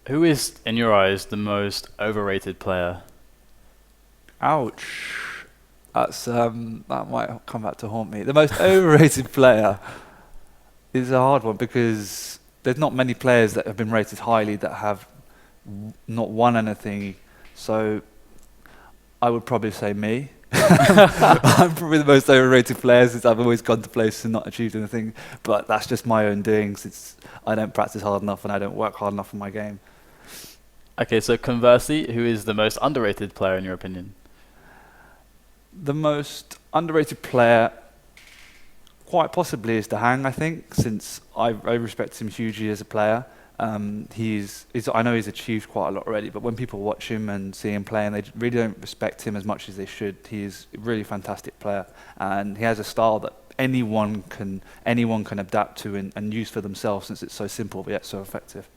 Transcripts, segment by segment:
Who is, in your eyes, the most overrated player? Ouch. That might come back to haunt me. The most overrated player is a hard one because there's not many players that have been rated highly that have not won anything. So I would probably say me. I'm probably the most overrated player since I've always gone to places and not achieved anything. But that's just my own doing since I don't practice hard enough and I don't work hard enough in my game. Okay, so conversely, who is the most underrated player in your opinion? The most underrated player, quite possibly, is the Hang. I think, since I respect him hugely as a player. I know he's achieved quite a lot already, but when people watch him and see him play, and they really don't respect him as much as they should. He is a really fantastic player, and he has a style that anyone can adapt to and use for themselves, since it's so simple but yet so effective.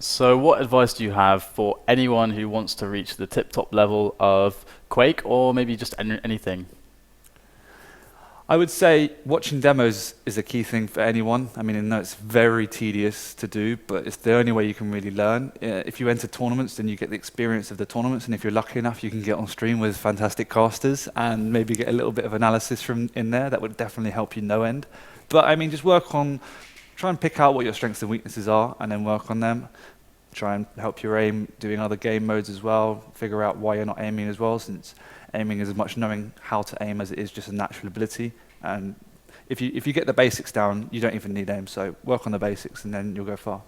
So what advice do you have for anyone who wants to reach the tip-top level of Quake, or maybe just anything? I would say watching demos is a key thing for anyone. I mean, I know it's very tedious to do, but it's the only way you can really learn. If you enter tournaments, then you get the experience of the tournaments, and if you're lucky enough, you can get on stream with fantastic casters and maybe get a little bit of analysis from in there. That would definitely help you no end. But I mean, just try and pick out what your strengths and weaknesses are, and then work on them. Try and help your aim doing other game modes as well. Figure out why you're not aiming as well, since aiming is as much knowing how to aim as it is just a natural ability. And if you get the basics down, you don't even need aim. So work on the basics, and then you'll go far.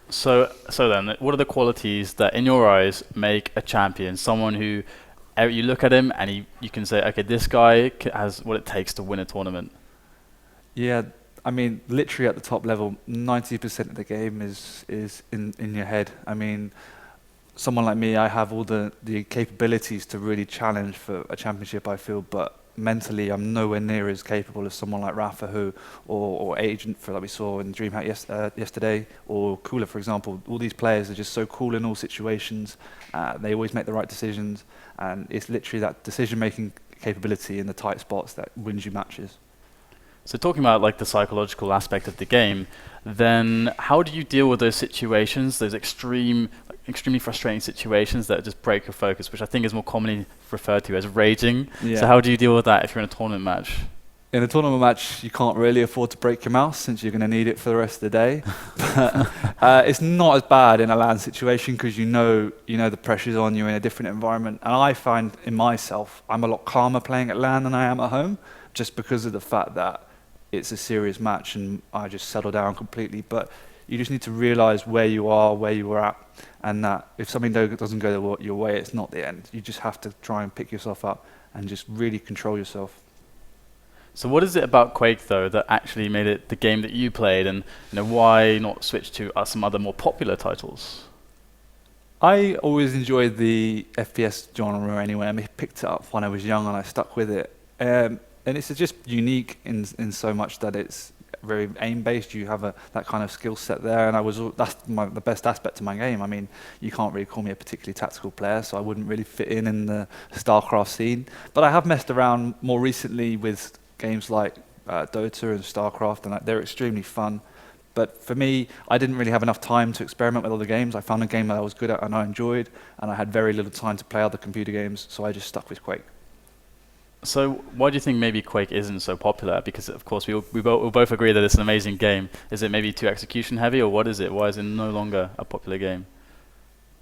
So then, what are the qualities that, in your eyes, make a champion? Someone who you look at him and you can say, okay, this guy has what it takes to win a tournament. Yeah, I mean, literally at the top level, 90% of the game is in your head. I mean, someone like me, I have all the capabilities to really challenge for a championship, I feel, but mentally I'm nowhere near as capable as someone like Rafa, or Agent, for like we saw in DreamHack yesterday, or Cooler, for example. All these players are just so cool in all situations. They always make the right decisions, and it's literally that decision-making capability in the tight spots that wins you matches. So talking about like the psychological aspect of the game, then how do you deal with those situations, those extremely frustrating situations that just break your focus, which I think is more commonly referred to as raging? Yeah. So how do you deal with that if you're in a tournament match? In a tournament match, you can't really afford to break your mouse, since you're going to need it for the rest of the day. But it's not as bad in a LAN situation, because you know the pressure's on you in a different environment. And I find in myself, I'm a lot calmer playing at LAN than I am at home, just because of the fact that it's a serious match and I just settle down completely. But you just need to realize where you are, where you were at, and that if something doesn't go your way, it's not the end. You just have to try and pick yourself up and just really control yourself. So what is it about Quake though that actually made it the game that you played, and why not switch to some other more popular titles? I always enjoyed the FPS genre anyway. I picked it up when I was young and I stuck with it. And it's just unique in so much that it's very aim-based. You have that kind of skill set there, and that's the best aspect of my game. I mean, you can't really call me a particularly tactical player, so I wouldn't really fit in the StarCraft scene. But I have messed around more recently with games like Dota and StarCraft, and they're extremely fun. But for me, I didn't really have enough time to experiment with other games. I found a game that I was good at and I enjoyed, and I had very little time to play other computer games, so I just stuck with Quake. So why do you think maybe Quake isn't so popular? Because of course we both agree that it's an amazing game. Is it maybe too execution heavy, or what is it? Why is it no longer a popular game?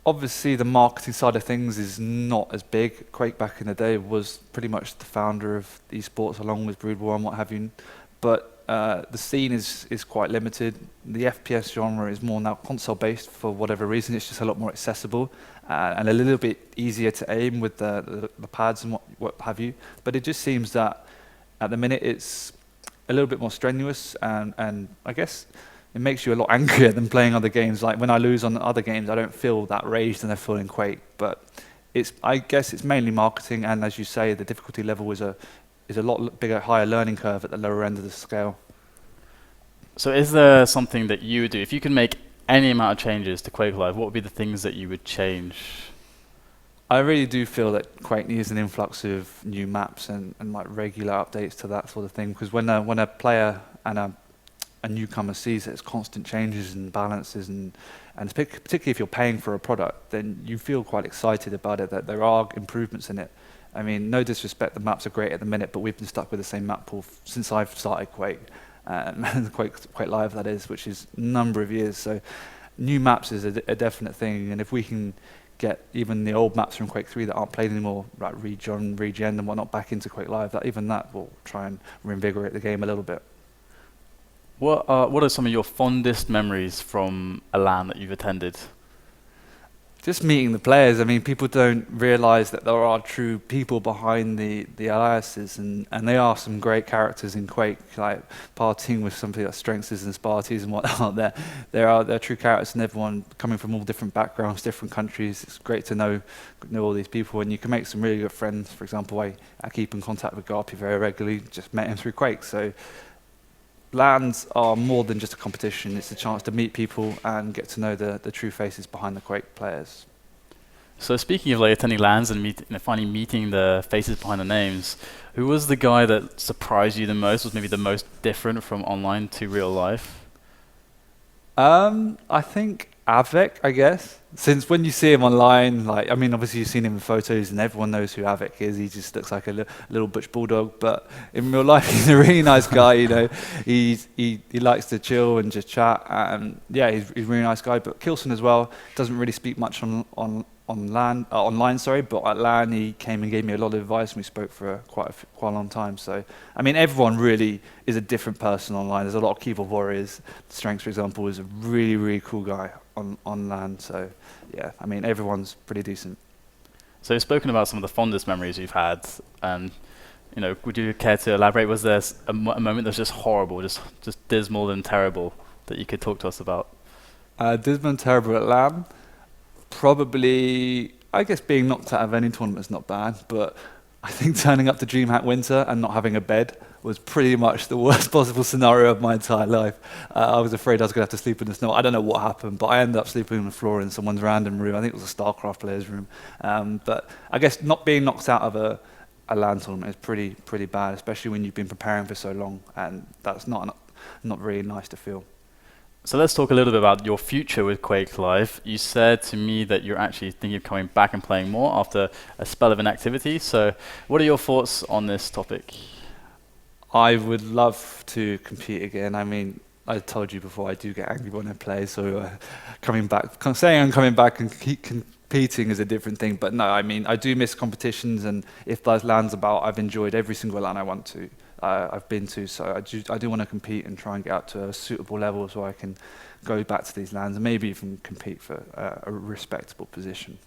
Obviously, the marketing side of things is not as big. Quake back in the day was pretty much the founder of esports, along with Brood War and what have you. But the scene is quite limited. The FPS genre is more now console-based for whatever reason. It's just a lot more accessible and a little bit easier to aim with the pads and what have you. But it just seems that at the minute it's a little bit more strenuous, and I guess it makes you a lot angrier than playing other games. Like when I lose on other games, I don't feel that rage than I feel in Quake. But I guess it's mainly marketing, and as you say, the difficulty level is a lot bigger, higher learning curve at the lower end of the scale. So is there something that you would do if you could make any amount of changes to Quakelife? What would be the things that you would change? I really do feel that Quake needs an influx of new maps and like regular updates to that sort of thing. Because when a player and a newcomer sees that it's constant changes and balances, and particularly if you're paying for a product, then you feel quite excited about it, that there are improvements in it. I mean, no disrespect, the maps are great at the minute, but we've been stuck with the same map pool since I've started Quake, Quakelife that is, which is a number of years. So new maps is a definite thing, and if we can get even the old maps from Quake 3 that aren't played anymore, like regen and whatnot, back into Quakelife, that will try and reinvigorate the game a little bit. What are some of your fondest memories from a LAN that you've attended? Just meeting the players. I mean, people don't realize that there are true people behind the alliances, and they are some great characters in Quake, like partying with somebody like Strengths and Sparties and whatnot. They're true characters, and everyone coming from all different backgrounds, different countries. It's great to know all these people, and you can make some really good friends. For example, I keep in contact with Garpy very regularly, just met him through Quake. So LANs are more than just a competition. It's a chance to meet people and get to know the true faces behind the Quake players. So speaking of like attending LANs and finally meeting the faces behind the names, who was the guy that surprised you the most, was maybe the most different from online to real life? I think Avec, I guess. Since when you see him online, like, I mean, obviously you've seen him in photos and everyone knows who Avec is. He just looks like a little butch bulldog, but in real life he's a really nice guy, you know. He likes to chill and just chat, and yeah, he's a really nice guy. But Kilson as well doesn't really speak much online, but at LAN he came and gave me a lot of advice, and we spoke for quite a long time. So, I mean, everyone really is a different person online. There's a lot of keyboard warriors. Strengths, for example, is a really, really cool guy on LAN. So, yeah, I mean, everyone's pretty decent. So you've spoken about some of the fondest memories you've had, and would you care to elaborate? Was there a moment that was just horrible, just dismal and terrible that you could talk to us about? Dismal and terrible at LAN? Probably, I guess being knocked out of any tournament is not bad, but I think turning up to DreamHack Winter and not having a bed was pretty much the worst possible scenario of my entire life. I was afraid I was going to have to sleep in the snow. I don't know what happened, but I ended up sleeping on the floor in someone's random room. I think it was a StarCraft player's room. But I guess not being knocked out of a LAN tournament is pretty bad, especially when you've been preparing for so long, and that's not really nice to feel. So let's talk a little bit about your future with Quakelife. You said to me that you're actually thinking of coming back and playing more after a spell of inactivity. So what are your thoughts on this topic? I would love to compete again. I mean, I told you before, I do get angry when I play, so saying I'm coming back and keep competing is a different thing. But no, I mean, I do miss competitions, and if there's LANs about, I've enjoyed every single LAN I've been to, so I do want to compete and try and get up to a suitable level so I can go back to these LANs and maybe even compete for a respectable position.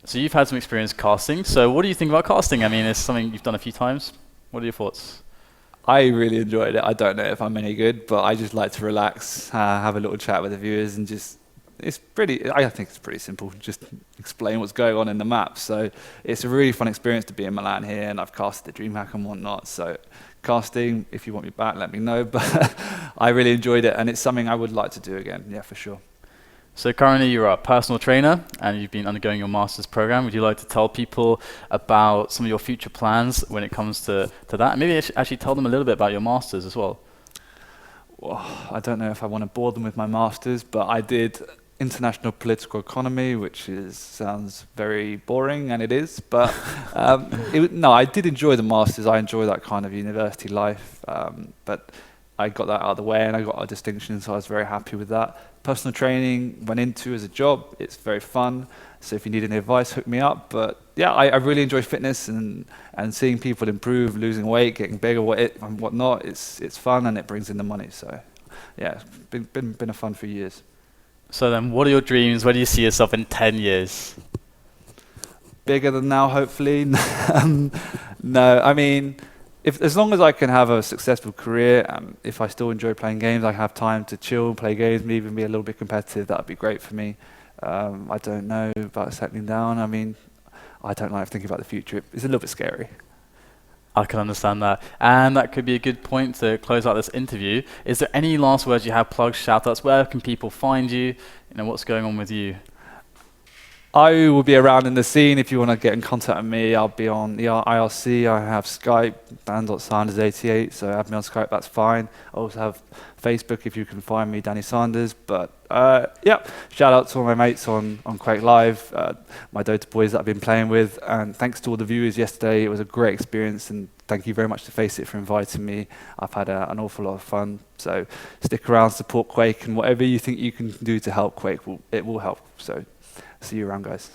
So you've had some experience casting, so what do you think about casting? I mean, it's something you've done a few times. What are your thoughts? I really enjoyed it. I don't know if I'm any good, but I just like to relax, have a little chat with the viewers, and I think it's pretty simple. Just explain what's going on in the map. So it's a really fun experience to be in Milan here, and I've casted the DreamHack and whatnot. So casting, if you want me back, let me know. But I really enjoyed it, and it's something I would like to do again. Yeah, for sure. So currently you're a personal trainer, and you've been undergoing your master's program. Would you like to tell people about some of your future plans when it comes to that? And maybe actually tell them a little bit about your master's as well. Well, I don't know if I want to bore them with my master's, but I did international political economy, which sounds very boring, and it is. But no, I did enjoy the masters. I enjoy that kind of university life. But I got that out of the way, and I got a distinction, so I was very happy with that. Personal training went into as a job. It's very fun. So if you need any advice, hook me up. But yeah, I really enjoy fitness and seeing people improve, losing weight, getting bigger, and whatnot. It's fun, and it brings in the money. So yeah, it's been a fun few years. So then, what are your dreams? Where do you see yourself in 10 years? Bigger than now, hopefully. No, I mean, as long as I can have a successful career, if I still enjoy playing games, I have time to chill, play games, maybe even be a little bit competitive, that would be great for me. I don't know about settling down. I mean, I don't like thinking about the future. It's a little bit scary. I can understand that. And that could be a good point to close out this interview. Is there any last words you have, plugs, shout-outs? Where can people find you? What's going on with you? I will be around in the scene. If you want to get in contact with me, I'll be on the IRC. I have Skype, band.sounders88, so have me on Skype, that's fine. I also have Facebook, if you can find me, Danny Sanders. But yeah, shout out to all my mates on Quakelife, my Dota boys that I've been playing with, and thanks to all the viewers yesterday. It was a great experience, and thank you very much to FACEIT for inviting me. I've had an awful lot of fun. So stick around, support Quake, and whatever you think you can do to help Quake, it will help. So see you around, guys.